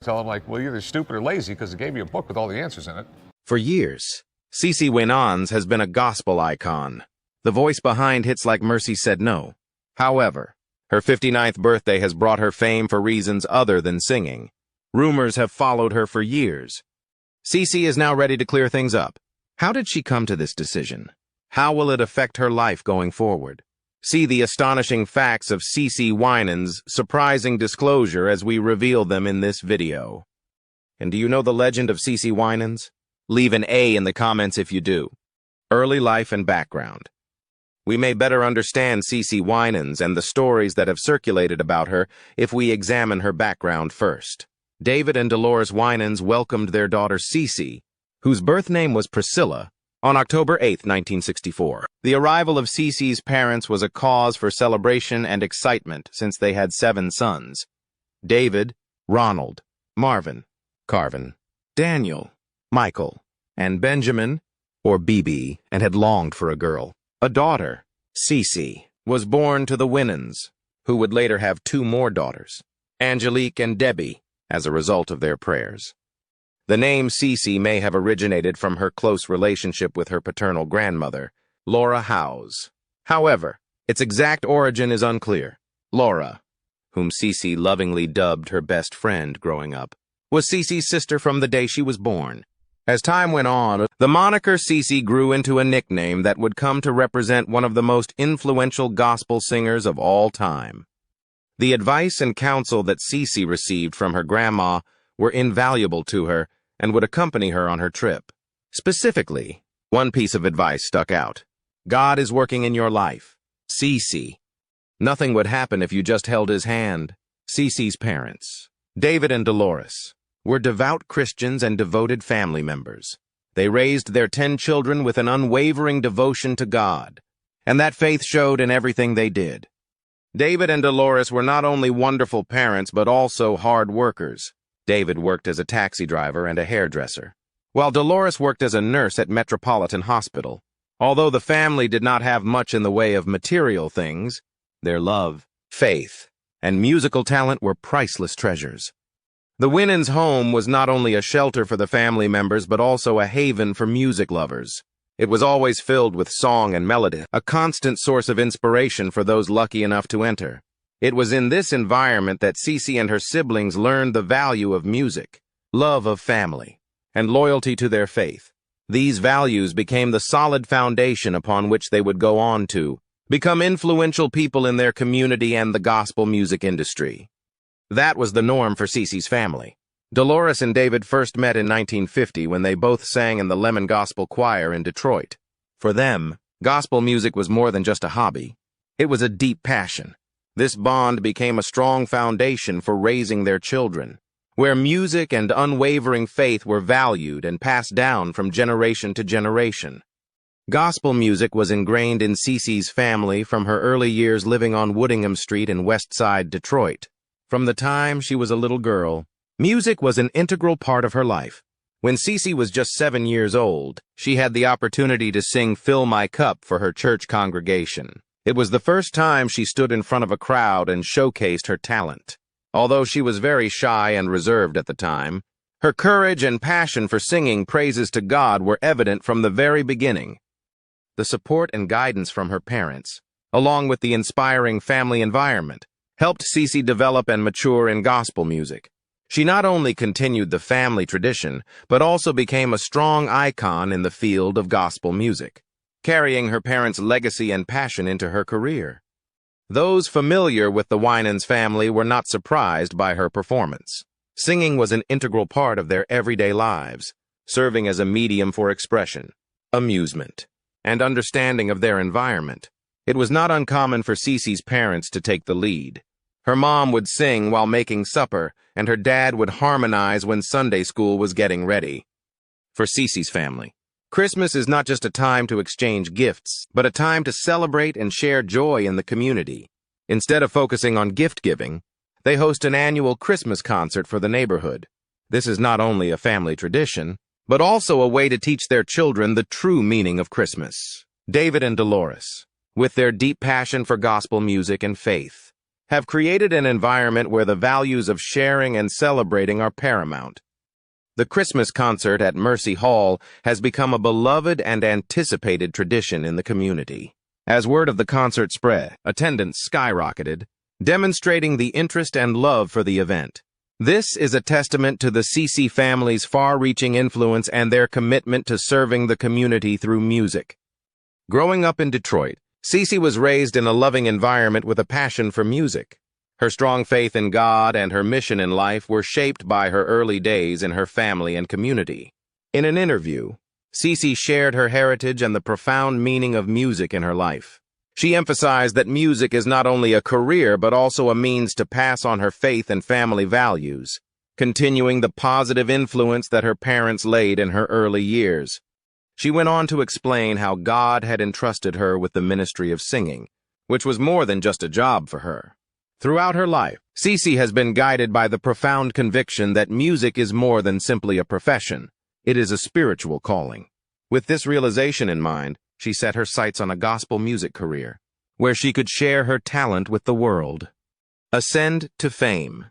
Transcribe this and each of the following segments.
Tell them, like, well, you're either stupid or lazy because they gave you a book with all the answers in it. For years, CeCe Winans has been a gospel icon, the voice behind hits like Mercy Said No. However, her 59th birthday has brought her fame for reasons other than singing. Rumors have followed her for years. CeCe is now ready to clear things up. How did she come to this decision? How will it affect her life going forward? See the astonishing facts of CeCe Winans' surprising disclosure as we reveal them in this video. And do you know the legend of CeCe Winans? Leave an A in the comments if you do. Early life and background. We may better understand CeCe Winans and the stories that have circulated about her if we examine her background first. David and Dolores Winans welcomed their daughter CeCe, whose birth name was Priscilla, on October 8, 1964. The arrival of CeCe's parents was a cause for celebration and excitement since they had 7 sons: David, Ronald, Marvin, Carvin, Daniel, Michael, and Benjamin, or BB, and had longed for a girl. A daughter, CeCe, was born to the Winans, who would later have 2 more daughters, Angelique and Debbie, as a result of their prayers. The name CeCe may have originated from her close relationship with her paternal grandmother, Laura Howes. However, its exact origin is unclear. Laura, whom CeCe lovingly dubbed her best friend growing up, was CeCe's sister from the day she was born. As time went on, the moniker CeCe grew into a nickname that would come to represent one of the most influential gospel singers of all time. The advice and counsel that CeCe received from her grandma were invaluable to her and would accompany her on her trip. Specifically, one piece of advice stuck out. God is working in your life. CeCe. Nothing would happen if you just held his hand. CeCe's parents, David and Dolores, were devout Christians and devoted family members. They raised their 10 children with an unwavering devotion to God, and that faith showed in everything they did. David and Dolores were not only wonderful parents but also hard workers. David worked as a taxi driver and a hairdresser, while Dolores worked as a nurse at Metropolitan Hospital. Although the family did not have much in the way of material things, their love, faith, and musical talent were priceless treasures. The Winans' home was not only a shelter for the family members but also a haven for music lovers. It was always filled with song and melody, a constant source of inspiration for those lucky enough to enter. It was in this environment that CeCe and her siblings learned the value of music, love of family, and loyalty to their faith. These values became the solid foundation upon which they would go on to become influential people in their community and the gospel music industry. That was the norm for CeCe's family. Dolores and David first met in 1950 when they both sang in the Lemon Gospel Choir in Detroit. For them, gospel music was more than just a hobby. It was a deep passion. This bond became a strong foundation for raising their children, where music and unwavering faith were valued and passed down from generation to generation. Gospel music was ingrained in CeCe's family from her early years living on Woodingham Street in West Side, Detroit. From the time she was a little girl, music was an integral part of her life. When CeCe was just 7 years old, she had the opportunity to sing "Fill My Cup" for her church congregation. It was the first time she stood in front of a crowd and showcased her talent. Although she was very shy and reserved at the time, her courage and passion for singing praises to God were evident from the very beginning. The support and guidance from her parents, along with the inspiring family environment, helped CeCe develop and mature in gospel music. She not only continued the family tradition, but also became a strong icon in the field of gospel music, carrying her parents' legacy and passion into her career. Those familiar with the Winans family were not surprised by her performance. Singing was an integral part of their everyday lives, serving as a medium for expression, amusement, and understanding of their environment. It was not uncommon for CeCe's parents to take the lead. Her mom would sing while making supper, and her dad would harmonize when Sunday school was getting ready. For CeCe's family, Christmas is not just a time to exchange gifts, but a time to celebrate and share joy in the community. Instead of focusing on gift-giving, they host an annual Christmas concert for the neighborhood. This is not only a family tradition, but also a way to teach their children the true meaning of Christmas. David and Dolores, with their deep passion for gospel music and faith, have created an environment where the values of sharing and celebrating are paramount. The Christmas concert at Mercy Hall has become a beloved and anticipated tradition in the community. As word of the concert spread, attendance skyrocketed, demonstrating the interest and love for the event. This is a testament to the CC family's far-reaching influence and their commitment to serving the community through music. Growing up in Detroit, CC was raised in a loving environment with a passion for music. Her strong faith in God and her mission in life were shaped by her early days in her family and community. In an interview, CC shared her heritage and the profound meaning of music in her life. She emphasized that music is not only a career but also a means to pass on her faith and family values, continuing the positive influence that her parents laid in her early years. She went on to explain how God had entrusted her with the ministry of singing, which was more than just a job for her. Throughout her life, CC has been guided by the profound conviction that music is more than simply a profession. It is a spiritual calling. With this realization in mind, she set her sights on a gospel music career, where she could share her talent with the world. Ascend to fame.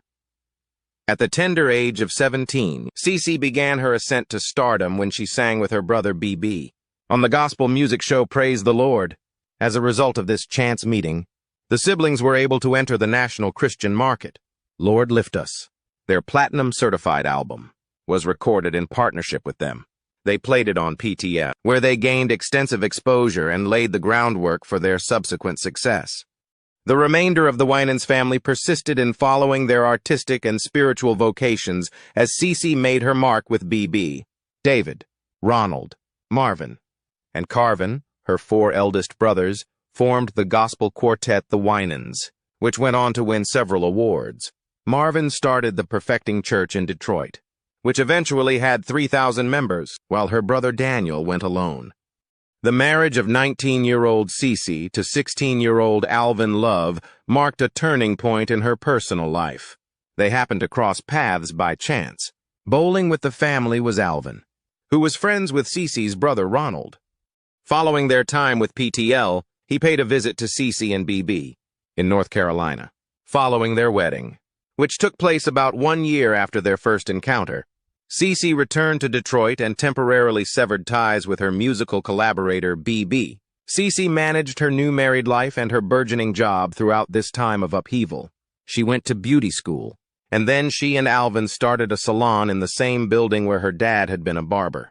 At the tender age of 17, CC began her ascent to stardom when she sang with her brother BB on the gospel music show Praise the Lord. As a result of this chance meeting, the siblings were able to enter the national Christian market. Lord Lift Us, their platinum-certified album, was recorded in partnership with them. They played it on PTF, where they gained extensive exposure and laid the groundwork for their subsequent success. The remainder of the Winans family persisted in following their artistic and spiritual vocations as CC made her mark with BB, David, Ronald, Marvin, and Carvin, her 4 eldest brothers, formed the gospel quartet The Winans, which went on to win several awards. Marvin started the Perfecting Church in Detroit, which eventually had 3,000 members, while her brother Daniel went alone. The marriage of 19-year-old CC to 16-year-old Alvin Love marked a turning point in her personal life. They happened to cross paths by chance. Bowling with the family was Alvin, who was friends with CC's brother Ronald. Following their time with PTL, he paid a visit to CC and BB in North Carolina, following their wedding, which took place about 1 year after their first encounter. CC returned to Detroit and temporarily severed ties with her musical collaborator BB. CC managed her new married life and her burgeoning job throughout this time of upheaval. She went to beauty school, and then she and Alvin started a salon in the same building where her dad had been a barber.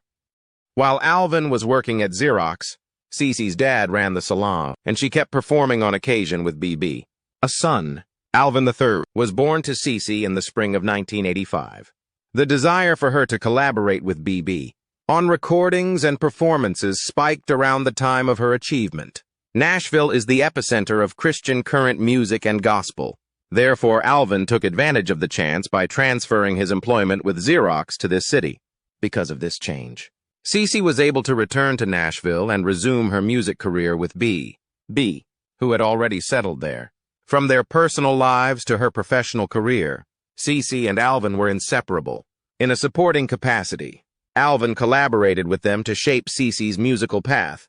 While Alvin was working at Xerox, CC's dad ran the salon, and she kept performing on occasion with BB. A son, Alvin III, was born to CC in the spring of 1985. The desire for her to collaborate with BB on recordings and performances spiked around the time of her achievement. Nashville is the epicenter of Christian current music and gospel. Therefore, Alvin took advantage of the chance by transferring his employment with Xerox to this city. Because of this change, CC was able to return to Nashville and resume her music career with B, who had already settled there. From their personal lives to her professional career, CC and Alvin were inseparable. In a supporting capacity, Alvin collaborated with them to shape CC's musical path.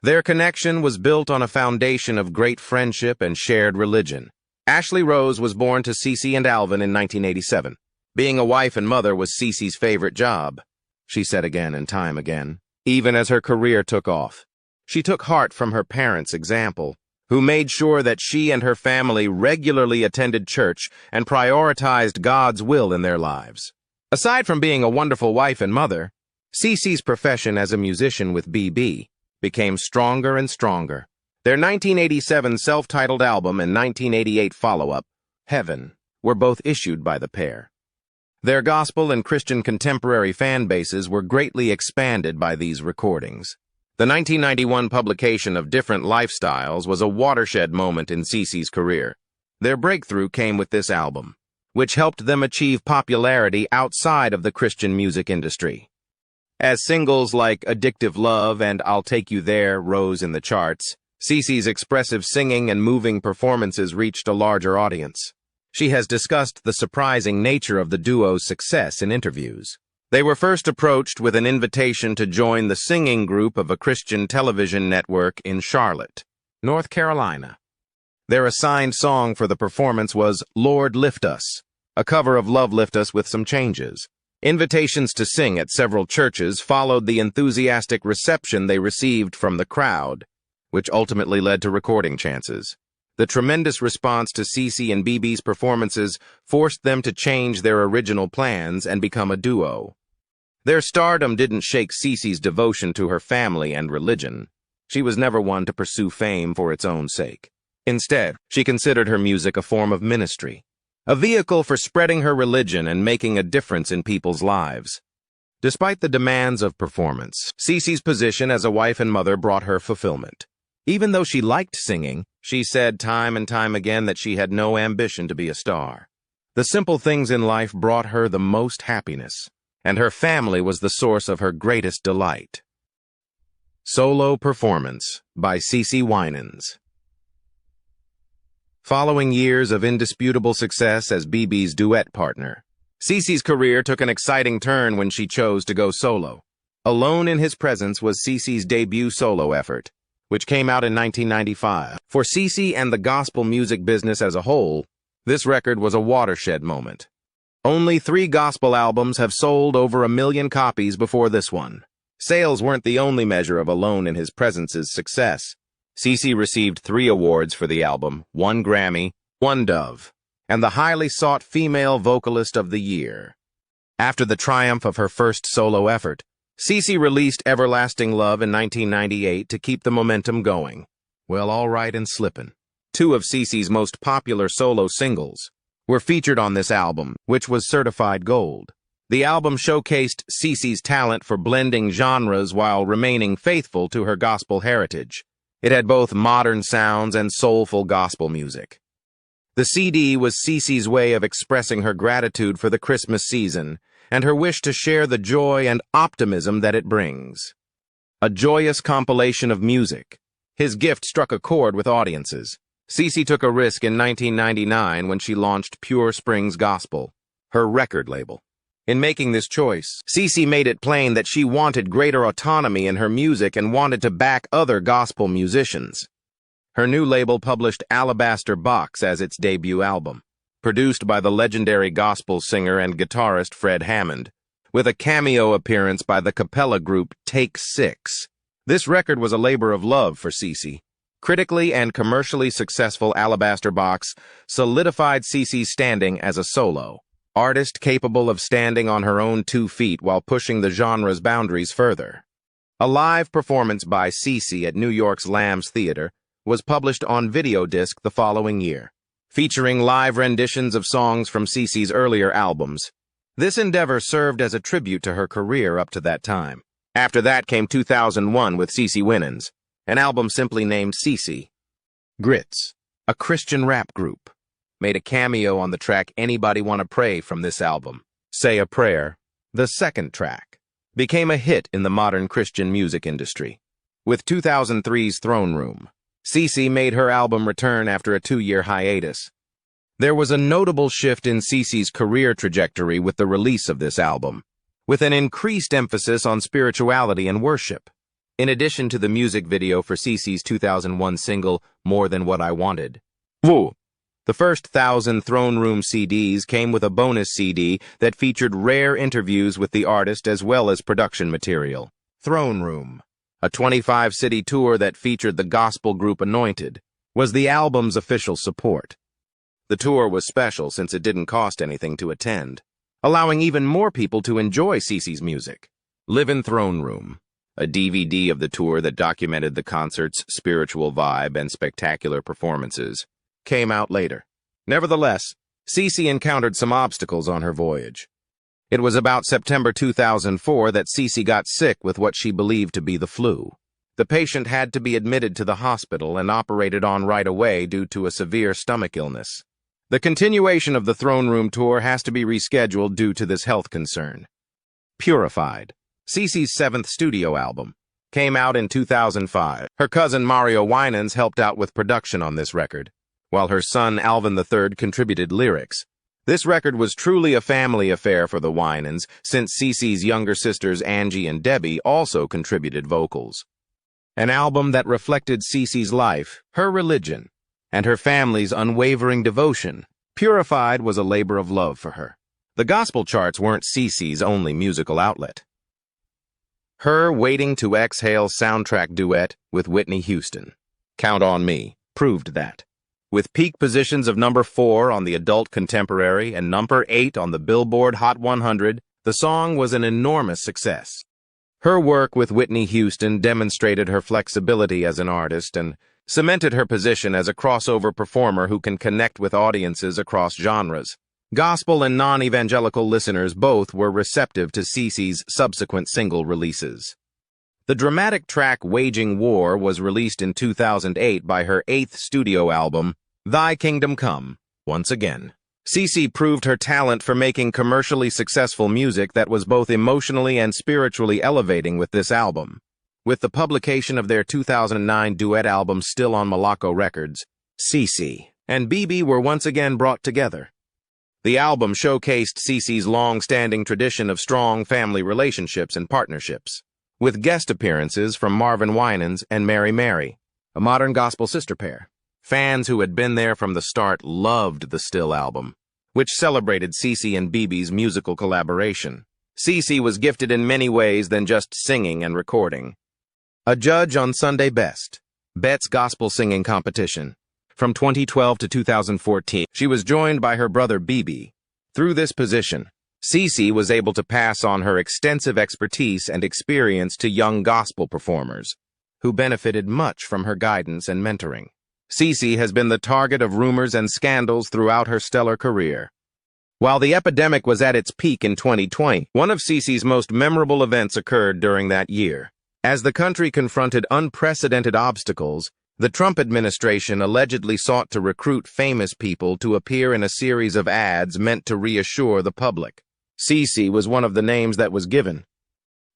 Their connection was built on a foundation of great friendship and shared religion. Ashley Rose was born to CC and Alvin in 1987. Being a wife and mother was CC's favorite job, she said again and time again, even as her career took off. She took heart from her parents' example, who made sure that she and her family regularly attended church and prioritized God's will in their lives. Aside from being a wonderful wife and mother, CC's profession as a musician with BB became stronger and stronger. Their 1987 self-titled album and 1988 follow-up, Heaven, were both issued by the pair. Their gospel and Christian contemporary fan bases were greatly expanded by these recordings. The 1991 publication of Different Lifestyles was a watershed moment in CC's career. Their breakthrough came with this album, which helped them achieve popularity outside of the Christian music industry. As singles like Addictive Love and I'll Take You There rose in the charts, CC's expressive singing and moving performances reached a larger audience. She has discussed the surprising nature of the duo's success in interviews. They were first approached with an invitation to join the singing group of a Christian television network in Charlotte, North Carolina. Their assigned song for the performance was Lord Lift Us, a cover of Love Lift Us with some changes. Invitations to sing at several churches followed the enthusiastic reception they received from the crowd, which ultimately led to recording chances. The tremendous response to CeCe and BB's performances forced them to change their original plans and become a duo. Their stardom didn't shake CeCe's devotion to her family and religion. She was never one to pursue fame for its own sake. Instead, she considered her music a form of ministry, a vehicle for spreading her religion and making a difference in people's lives. Despite the demands of performance, CeCe's position as a wife and mother brought her fulfillment. Even though she liked singing, she said time and time again that she had no ambition to be a star. The simple things in life brought her the most happiness, and her family was the source of her greatest delight. Solo Performance by CeCe Winans. Following years of indisputable success as BB's duet partner, CeCe's career took an exciting turn when she chose to go solo. Alone in His Presence was CeCe's debut solo effort, which came out in 1995. For CeCe and the gospel music business as a whole, this record was a watershed moment. Only 3 gospel albums have sold over 1 million copies before this one. Sales weren't the only measure of Alone in His Presence's success. CeCe received 3 awards for the album, 1 Grammy, 1 Dove, and the highly sought Female Vocalist of the Year. After the triumph of her first solo effort, CeCe released Everlasting Love in 1998 to keep the momentum going. Well, All Right and Slippin', 2 of CeCe's most popular solo singles, were featured on this album, which was certified gold. The album showcased CeCe's talent for blending genres while remaining faithful to her gospel heritage. It had both modern sounds and soulful gospel music. The CD was CeCe's way of expressing her gratitude for the Christmas season and her wish to share the joy and optimism that it brings. A joyous compilation of music, his gift struck a chord with audiences. CeCe took a risk in 1999 when she launched Pure Springs Gospel, her record label. In making this choice, CeCe made it plain that she wanted greater autonomy in her music and wanted to back other gospel musicians. Her new label published Alabaster Box as its debut album, produced by the legendary gospel singer and guitarist Fred Hammond, with a cameo appearance by the cappella group Take 6. This record was a labor of love for CeCe. Critically and commercially successful Alabaster Box solidified CeCe's standing as a solo artist capable of standing on her own 2 feet while pushing the genre's boundaries further. A live performance by CeCe at New York's Lambs Theater was published on video disc the following year, featuring live renditions of songs from CeCe's earlier albums. This endeavor served as a tribute to her career up to that time. After that came 2001 with CeCe Winans, an album simply named CeCe. Grits, a Christian rap group, made a cameo on the track Anybody Wanna Pray from this album. Say a Prayer, the second track, became a hit in the modern Christian music industry. With 2003's Throne Room, CeCe made her album return after a 2-year hiatus. There was a notable shift in CeCe's career trajectory with the release of this album, with an increased emphasis on spirituality and worship. In addition to the music video for CeCe's 2001 single, More Than What I Wanted. Woo! The first 1,000 Throne Room CDs came with a bonus CD that featured rare interviews with the artist as well as production material. Throne Room, a 25-city tour that featured the gospel group Anointed, was the album's official support. The tour was special since it didn't cost anything to attend, allowing even more people to enjoy CeCe's music. Live in Throne Room, a DVD of the tour that documented the concert's spiritual vibe and spectacular performances, came out later. Nevertheless, CeCe encountered some obstacles on her voyage. It was about September 2004 that CeCe got sick with what she believed to be the flu. The patient had to be admitted to the hospital and operated on right away due to a severe stomach illness. The continuation of the Throne Room tour has to be rescheduled due to this health concern. Purified, CeCe's 7th studio album, came out in 2005. Her cousin Mario Winans helped out with production on this record, while her son Alvin III contributed lyrics. This record was truly a family affair for the Winans, since CeCe's younger sisters Angie and Debbie also contributed vocals. An album that reflected CeCe's life, her religion, and her family's unwavering devotion. Purified was a labor of love for her. The gospel charts weren't CeCe's only musical outlet. Her Waiting to Exhale soundtrack duet with Whitney Houston, Count on Me, proved that. With peak positions of number 4 on the Adult Contemporary and number 8 on the Billboard Hot 100, the song was an enormous success. Her work with Whitney Houston demonstrated her flexibility as an artist and cemented her position as a crossover performer who can connect with audiences across genres. Gospel and non-evangelical listeners both were receptive to CeCe's subsequent single releases. The dramatic track Waging War was released in 2008 by her 8th studio album, Thy Kingdom Come, Once Again. CeCe proved her talent for making commercially successful music that was both emotionally and spiritually elevating with this album. With the publication of their 2009 duet album Still on Malaco Records, CeCe and BB were once again brought together. The album showcased CeCe's long-standing tradition of strong family relationships and partnerships, with guest appearances from Marvin Winans and Mary Mary, a modern gospel sister pair. Fans who had been there from the start loved the Still album, which celebrated CeCe and BB's musical collaboration. CeCe was gifted in many ways than just singing and recording. A judge on Sunday Bet's Gospel Singing Competition. From 2012 to 2014, she was joined by her brother BB. Through this position, CeCe was able to pass on her extensive expertise and experience to young gospel performers, who benefited much from her guidance and mentoring. CeCe has been the target of rumors and scandals throughout her stellar career. While the epidemic was at its peak in 2020, one of CeCe's most memorable events occurred during that year. As the country confronted unprecedented obstacles, the Trump administration allegedly sought to recruit famous people to appear in a series of ads meant to reassure the public. CeCe was one of the names that was given.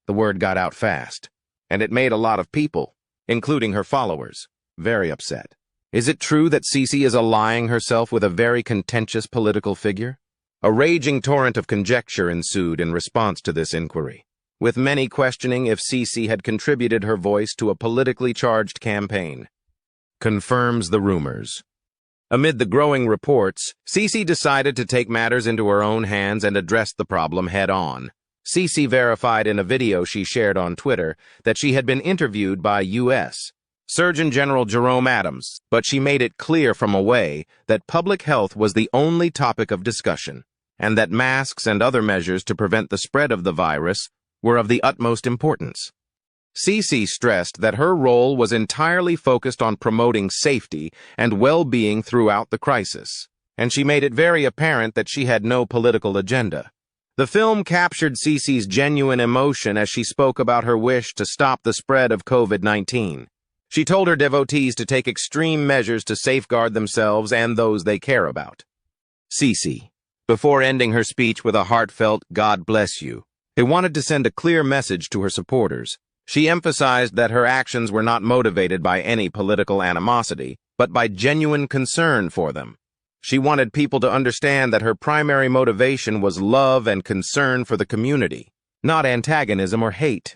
The word got out fast, and it made a lot of people, including her followers, very upset. Is it true that CeCe is allying herself with a very contentious political figure? A raging torrent of conjecture ensued in response to this inquiry, with many questioning if CeCe had contributed her voice to a politically charged campaign. Confirms the rumors. Amid the growing reports, CeCe decided to take matters into her own hands and address the problem head-on. CeCe verified in a video she shared on Twitter that she had been interviewed by U.S. Surgeon General Jerome Adams, but she made it clear from away that public health was the only topic of discussion, and that masks and other measures to prevent the spread of the virus were of the utmost importance. CeCe stressed that her role was entirely focused on promoting safety and well-being throughout the crisis, and she made it very apparent that she had no political agenda. The film captured CeCe's genuine emotion as she spoke about her wish to stop the spread of COVID-19. She told her devotees to take extreme measures to safeguard themselves and those they care about. CeCe, before ending her speech with a heartfelt "God bless you," wanted to send a clear message to her supporters. She emphasized that her actions were not motivated by any political animosity, but by genuine concern for them. She wanted people to understand that her primary motivation was love and concern for the community, not antagonism or hate.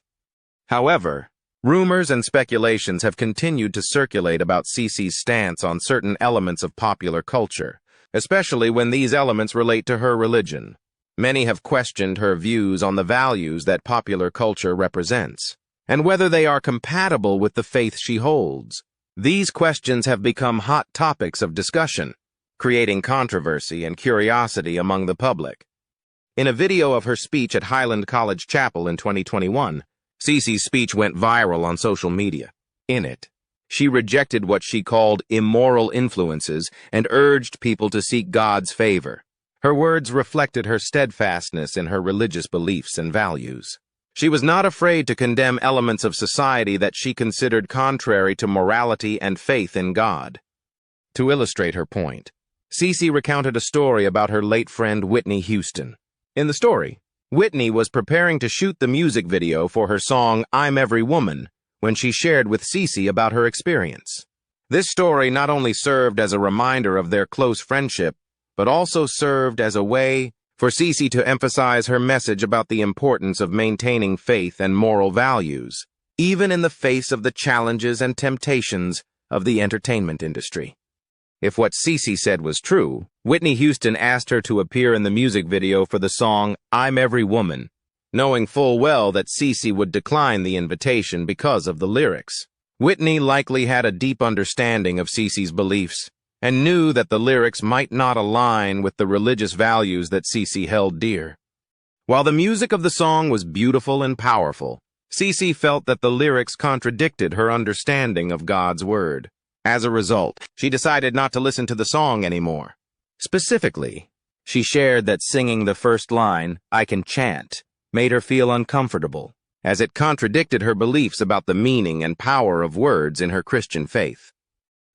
However, rumors and speculations have continued to circulate about CeCe's stance on certain elements of popular culture, especially when these elements relate to her religion. Many have questioned her views on the values that popular culture represents, and whether they are compatible with the faith she holds. These questions have become hot topics of discussion, creating controversy and curiosity among the public. In a video of her speech at Highland College Chapel in 2021, CeCe's speech went viral on social media. In it, she rejected what she called immoral influences and urged people to seek God's favor. Her words reflected her steadfastness in her religious beliefs and values. She was not afraid to condemn elements of society that she considered contrary to morality and faith in God. To illustrate her point, CeCe recounted a story about her late friend Whitney Houston. In the story, Whitney was preparing to shoot the music video for her song "I'm Every Woman" when she shared with CeCe about her experience. This story not only served as a reminder of their close friendship, but also served as a way for CeCe to emphasize her message about the importance of maintaining faith and moral values, even in the face of the challenges and temptations of the entertainment industry. If what Cece said was true, Whitney Houston asked her to appear in the music video for the song I'm Every Woman, knowing full well that Cece would decline the invitation because of the lyrics. Whitney likely had a deep understanding of Cece's beliefs and knew that the lyrics might not align with the religious values that Cece held dear. While the music of the song was beautiful and powerful, Cece felt that the lyrics contradicted her understanding of God's word. As a result, she decided not to listen to the song anymore. Specifically, she shared that singing the first line, I can chant, made her feel uncomfortable, as it contradicted her beliefs about the meaning and power of words in her Christian faith.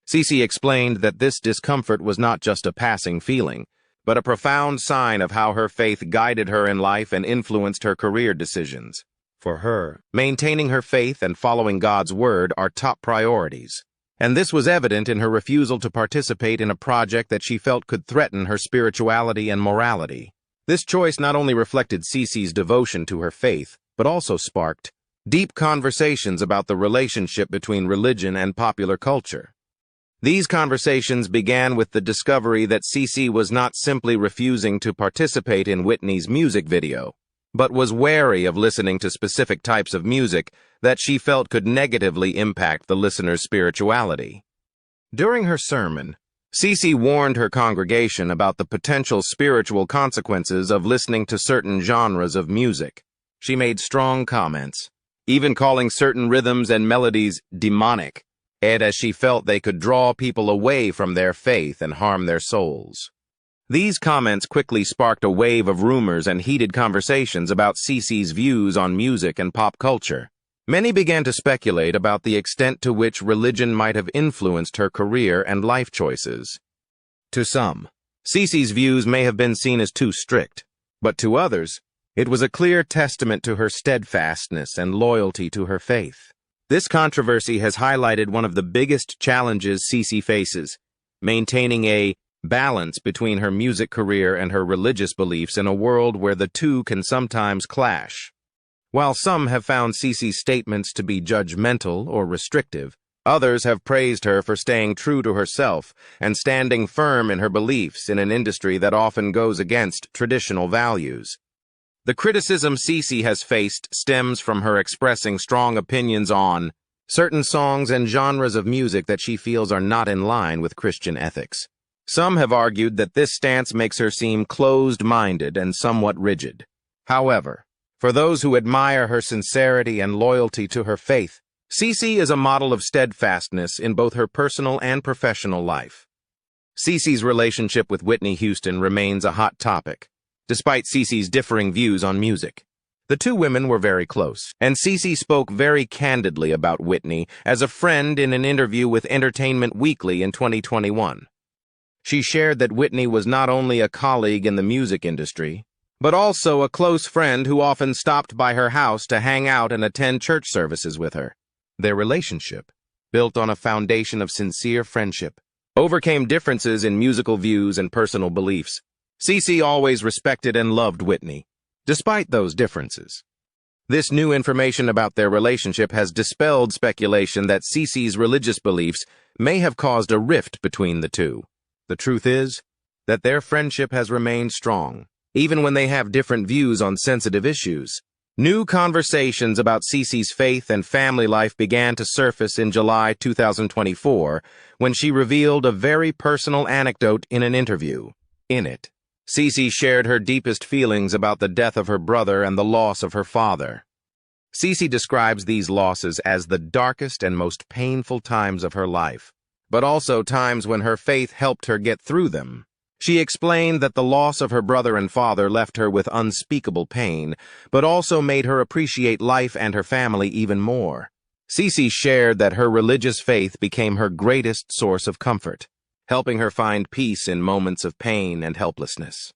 Cece explained that this discomfort was not just a passing feeling, but a profound sign of how her faith guided her in life and influenced her career decisions. For her, maintaining her faith and following God's word are top priorities, and this was evident in her refusal to participate in a project that she felt could threaten her spirituality and morality. This choice not only reflected Cece's devotion to her faith, but also sparked deep conversations about the relationship between religion and popular culture. These conversations began with the discovery that Cece was not simply refusing to participate in Whitney's music video, but was wary of listening to specific types of music that she felt could negatively impact the listener's spirituality. During her sermon, Cece warned her congregation about the potential spiritual consequences of listening to certain genres of music. She made strong comments, even calling certain rhythms and melodies demonic, as she felt they could draw people away from their faith and harm their souls. These comments quickly sparked a wave of rumors and heated conversations about Cece's views on music and pop culture. Many began to speculate about the extent to which religion might have influenced her career and life choices. To some, Cece's views may have been seen as too strict, but to others, it was a clear testament to her steadfastness and loyalty to her faith. This controversy has highlighted one of the biggest challenges Cece faces, maintaining a balance between her music career and her religious beliefs in a world where the two can sometimes clash. While some have found Cece's statements to be judgmental or restrictive, others have praised her for staying true to herself and standing firm in her beliefs in an industry that often goes against traditional values. The criticism Cece has faced stems from her expressing strong opinions on certain songs and genres of music that she feels are not in line with Christian ethics. Some have argued that this stance makes her seem closed-minded and somewhat rigid. However, for those who admire her sincerity and loyalty to her faith, Cece is a model of steadfastness in both her personal and professional life. Cece's relationship with Whitney Houston remains a hot topic, despite Cece's differing views on music. The two women were very close, and Cece spoke very candidly about Whitney as a friend in an interview with Entertainment Weekly in 2021. She shared that Whitney was not only a colleague in the music industry, but also a close friend who often stopped by her house to hang out and attend church services with her. Their relationship, built on a foundation of sincere friendship, overcame differences in musical views and personal beliefs. Cece always respected and loved Whitney, despite those differences. This new information about their relationship has dispelled speculation that Cece's religious beliefs may have caused a rift between the two. The truth is that their friendship has remained strong, even when they have different views on sensitive issues. New conversations about Cece's faith and family life began to surface in July 2024 when she revealed a very personal anecdote in an interview. In it, Cece shared her deepest feelings about the death of her brother and the loss of her father. Cece describes these losses as the darkest and most painful times of her life, but also times when her faith helped her get through them. She explained that the loss of her brother and father left her with unspeakable pain, but also made her appreciate life and her family even more. Cece shared that her religious faith became her greatest source of comfort, helping her find peace in moments of pain and helplessness.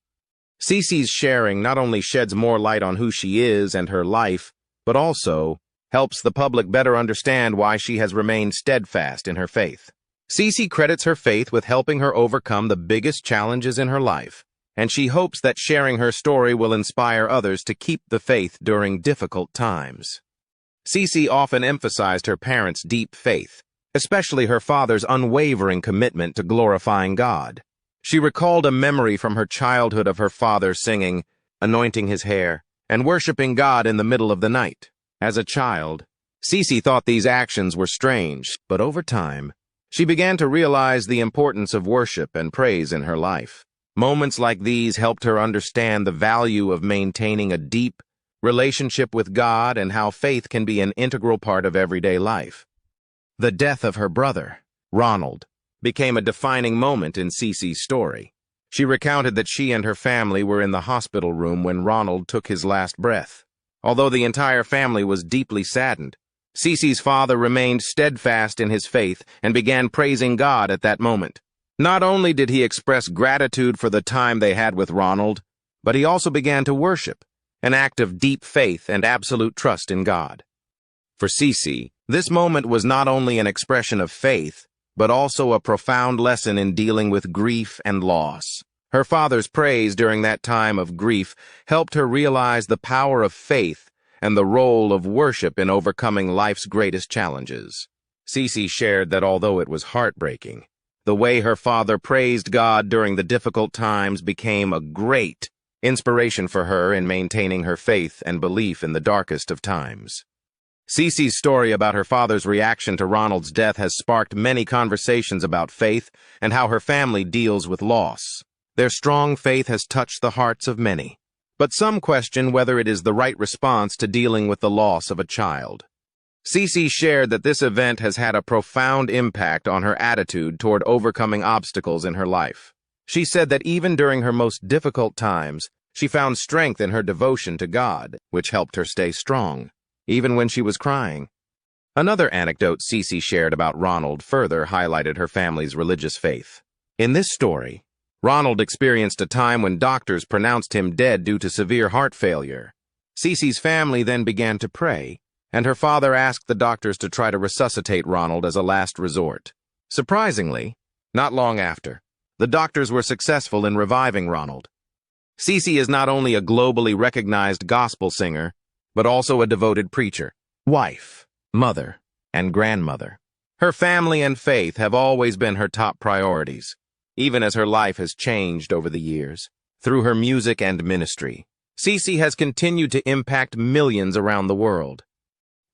Cece's sharing not only sheds more light on who she is and her life, but also helps the public better understand why she has remained steadfast in her faith. Cece credits her faith with helping her overcome the biggest challenges in her life, and she hopes that sharing her story will inspire others to keep the faith during difficult times. Cece often emphasized her parents' deep faith, especially her father's unwavering commitment to glorifying God. She recalled a memory from her childhood of her father singing, anointing his hair, and worshiping God in the middle of the night. As a child, Cece thought these actions were strange, but over time, she began to realize the importance of worship and praise in her life. Moments like these helped her understand the value of maintaining a deep relationship with God and how faith can be an integral part of everyday life. The death of her brother, Ronald, became a defining moment in Cece's story. She recounted that she and her family were in the hospital room when Ronald took his last breath. Although the entire family was deeply saddened, Cece's father remained steadfast in his faith and began praising God at that moment. Not only did he express gratitude for the time they had with Ronald, but he also began to worship, an act of deep faith and absolute trust in God. For Cece, this moment was not only an expression of faith, but also a profound lesson in dealing with grief and loss. Her father's praise during that time of grief helped her realize the power of faith and the role of worship in overcoming life's greatest challenges. Cece shared that although it was heartbreaking, the way her father praised God during the difficult times became a great inspiration for her in maintaining her faith and belief in the darkest of times. Cece's story about her father's reaction to Ronald's death has sparked many conversations about faith and how her family deals with loss. Their strong faith has touched the hearts of many, but some question whether it is the right response to dealing with the loss of a child. Cece shared that this event has had a profound impact on her attitude toward overcoming obstacles in her life. She said that even during her most difficult times, she found strength in her devotion to God, which helped her stay strong, even when she was crying. Another anecdote Cece shared about Ronald further highlighted her family's religious faith. In this story, Ronald experienced a time when doctors pronounced him dead due to severe heart failure. Cece's family then began to pray, and her father asked the doctors to try to resuscitate Ronald as a last resort. Surprisingly, not long after, the doctors were successful in reviving Ronald. Cece is not only a globally recognized gospel singer, but also a devoted preacher, wife, mother, and grandmother. Her family and faith have always been her top priorities, even as her life has changed over the years. Through her music and ministry, Cece has continued to impact millions around the world.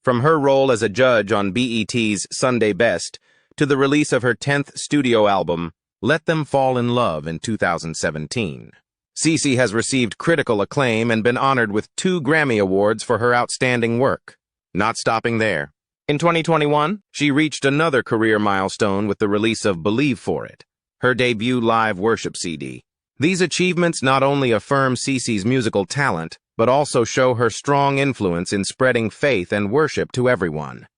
From her role as a judge on BET's Sunday Best to the release of her 10th studio album, Let Them Fall in Love in 2017. Cece has received critical acclaim and been honored with 2 Grammy Awards for her outstanding work. Not stopping there. In 2021, she reached another career milestone with the release of Believe For It, her debut live worship CD. These achievements not only affirm Cece's musical talent, but also show her strong influence in spreading faith and worship to everyone.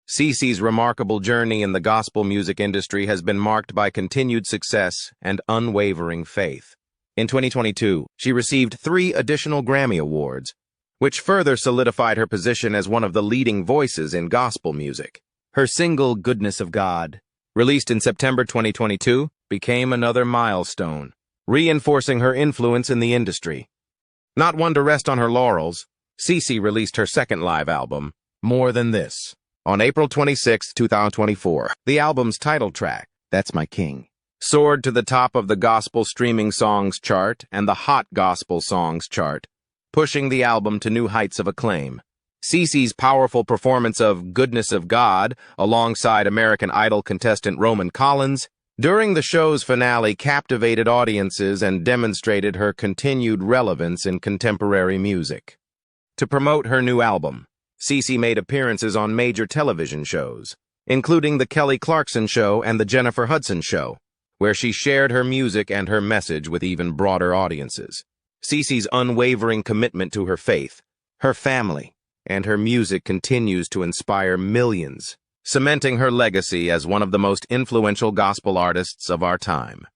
Cece's remarkable journey in the gospel music industry has been marked by continued success and unwavering faith. In 2022, she received 3 additional Grammy Awards, which further solidified her position as one of the leading voices in gospel music. Her single, Goodness of God, released in September 2022, became another milestone, reinforcing her influence in the industry. Not one to rest on her laurels, Cece released her second live album, More Than This, on April 26, 2024. The album's title track, That's My King, soared to the top of the Gospel Streaming Songs chart and the Hot Gospel Songs chart, pushing the album to new heights of acclaim. Cece's powerful performance of Goodness of God alongside American Idol contestant Roman Collins during the show's finale captivated audiences and demonstrated her continued relevance in contemporary music. To promote her new album, Cece made appearances on major television shows, including The Kelly Clarkson Show and The Jennifer Hudson Show, where she shared her music and her message with even broader audiences. Cece's unwavering commitment to her faith, her family, and her music continues to inspire millions, cementing her legacy as one of the most influential gospel artists of our time.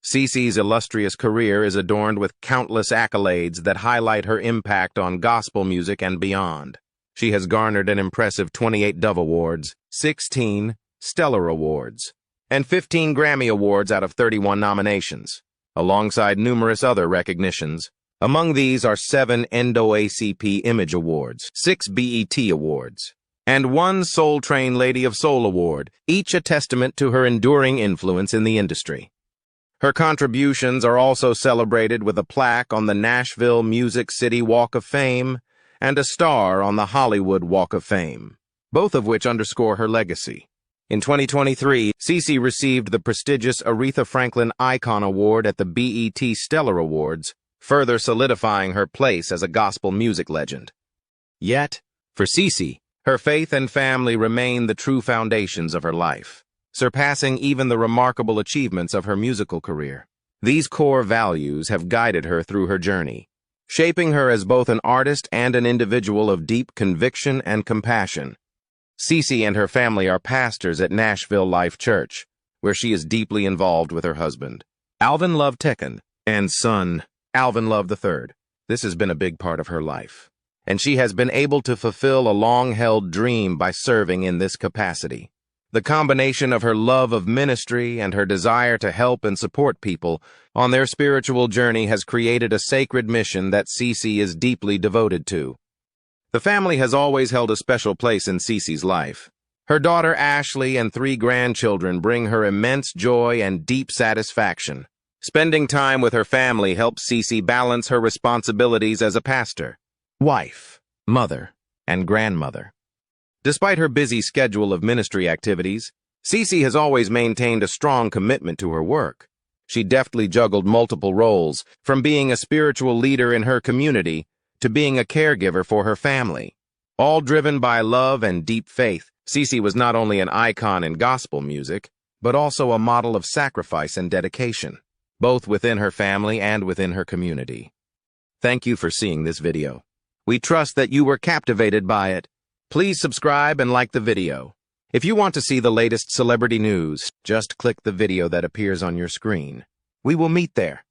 Cece's illustrious career is adorned with countless accolades that highlight her impact on gospel music and beyond. She has garnered an impressive 28 Dove Awards, 16 Stellar Awards, and 15 Grammy Awards out of 31 nominations, alongside numerous other recognitions. Among these are 7 NAACP Image Awards, 6 BET Awards, and one Soul Train Lady of Soul Award, each a testament to her enduring influence in the industry. Her contributions are also celebrated with a plaque on the Nashville Music City Walk of Fame and a star on the Hollywood Walk of Fame, both of which underscore her legacy. In 2023, CeCe received the prestigious Aretha Franklin Icon Award at the BET Stellar Awards, further solidifying her place as a gospel music legend. Yet, for CeCe, her faith and family remain the true foundations of her life, surpassing even the remarkable achievements of her musical career. These core values have guided her through her journey, shaping her as both an artist and an individual of deep conviction and compassion. CeCe and her family are pastors at Nashville Life Church, where she is deeply involved with her husband, Alvin Love II, and son, Alvin Love III. This has been a big part of her life, and she has been able to fulfill a long-held dream by serving in this capacity. The combination of her love of ministry and her desire to help and support people on their spiritual journey has created a sacred mission that CeCe is deeply devoted to. The family has always held a special place in CeCe's life. Her daughter Ashley and 3 grandchildren bring her immense joy and deep satisfaction. Spending time with her family helps CeCe balance her responsibilities as a pastor, wife, mother, and grandmother. Despite her busy schedule of ministry activities, CeCe has always maintained a strong commitment to her work. She deftly juggled multiple roles, from being a spiritual leader in her community to being a caregiver for her family. All driven by love and deep faith, CeCe was not only an icon in gospel music, but also a model of sacrifice and dedication, both within her family and within her community. Thank you for seeing this video. We trust that you were captivated by it. Please subscribe and like the video. If you want to see the latest celebrity news, just click the video that appears on your screen. We will meet there.